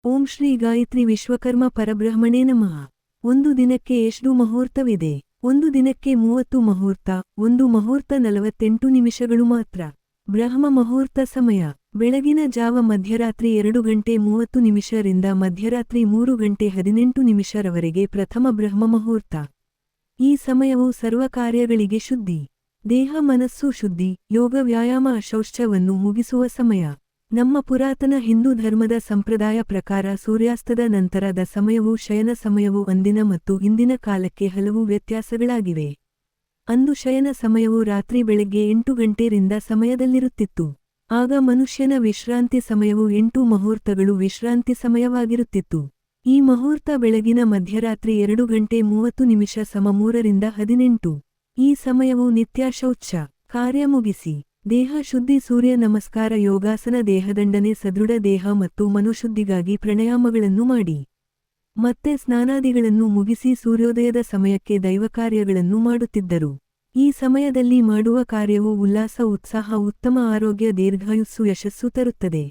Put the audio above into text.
ಓಂ ಶ್ರೀ ಗಾಯತ್ರಿ ವಿಶ್ವಕರ್ಮ ಪರಬ್ರಹ್ಮಣೇ ನಮಃ. ಒಂದು ದಿನಕ್ಕೆ ಎಷ್ಟು ಮುಹೂರ್ತವಿದೆ? ಒಂದು ದಿನಕ್ಕೆ 30 ಮುಹೂರ್ತ, ಒಂದು ಮುಹೂರ್ತ 48 ನಿಮಿಷಗಳು ಮಾತ್ರ. ಬ್ರಹ್ಮ ಮುಹೂರ್ತ ಸಮಯ ಬೆಳಗಿನ ಜಾವ ಮಧ್ಯರಾತ್ರಿ 2 ಗಂಟೆ 30 ನಿಮಿಷರಿಂದ ಮಧ್ಯರಾತ್ರಿ 3 ಗಂಟೆ 18 ನಿಮಿಷರವರೆಗೆ ಪ್ರಥಮ ಬ್ರಹ್ಮ ಮುಹೂರ್ತ. ಈ ಸಮಯವು ಸರ್ವ ಕಾರ್ಯಗಳಿಗೆ ಶುದ್ಧಿ, ದೇಹ ಮನಸ್ಸು ಶುದ್ಧಿ, ಯೋಗ ವ್ಯಾಯಾಮ ಅಶೌಚವನ್ನು ಮುಗಿಸುವ ಸಮಯ. ನಮ್ಮ ಪುರಾತನ ಹಿಂದೂ ಧರ್ಮದ ಸಂಪ್ರದಾಯ ಪ್ರಕಾರ ಸೂರ್ಯಾಸ್ತದ ನಂತರದ ಸಮಯವು ಶಯನ ಸಮಯವು ಅಂದಿನ ಮತ್ತು ಇಂದಿನ ಕಾಲಕ್ಕೆ ಹಲವು ವ್ಯತ್ಯಾಸಗಳಾಗಿವೆ. ಅಂದು ಶಯನ ಸಮಯವು ರಾತ್ರಿ ಬೆಳಗ್ಗೆ 8 ಗಂಟೆರಿಂದ ಸಮಯದಲ್ಲಿರುತ್ತಿತ್ತು. ಆಗ ಮನುಷ್ಯನ ವಿಶ್ರಾಂತಿ ಸಮಯವು 8 ಮುಹೂರ್ತಗಳು ವಿಶ್ರಾಂತಿ ಸಮಯವಾಗಿರುತ್ತಿತ್ತು. ಈ ಮುಹೂರ್ತ ಬೆಳಗಿನ ಮಧ್ಯರಾತ್ರಿ 2 ಗಂಟೆ 30 ನಿಮಿಷ ಸಮ 3 ರಿಂದ 18. ಈ ಸಮಯವು ನಿತ್ಯ ಶೌಚ ಕಾರ್ಯ ಮುಗಿಸಿ ದೇಹ ಶುದ್ಧಿ, ಸೂರ್ಯ ನಮಸ್ಕಾರ, ಯೋಗಾಸನ, ದೇಹದಂಡನೆ, ಸದೃಢ ದೇಹ ಮತ್ತು ಮನೋಶುದ್ಧಿಗಾಗಿ ಪ್ರಾಣಾಯಾಮಗಳನ್ನು ಮಾಡಿ ಮತ್ತೆ ಸ್ನಾನಾದಿಗಳನ್ನು ಮುಗಿಸಿ ಸೂರ್ಯೋದಯದ ಸಮಯಕ್ಕೆ ದೈವಕಾರ್ಯಗಳನ್ನು ಮಾಡುತ್ತಿದ್ದರು. ಈ ಸಮಯದಲ್ಲಿ ಮಾಡುವ ಕಾರ್ಯವು ಉಲ್ಲಾಸ, ಉತ್ಸಾಹ, ಉತ್ತಮ ಆರೋಗ್ಯ, ದೀರ್ಘಾಯುಸ್ಸು, ಯಶಸ್ಸು ತರುತ್ತದೆ.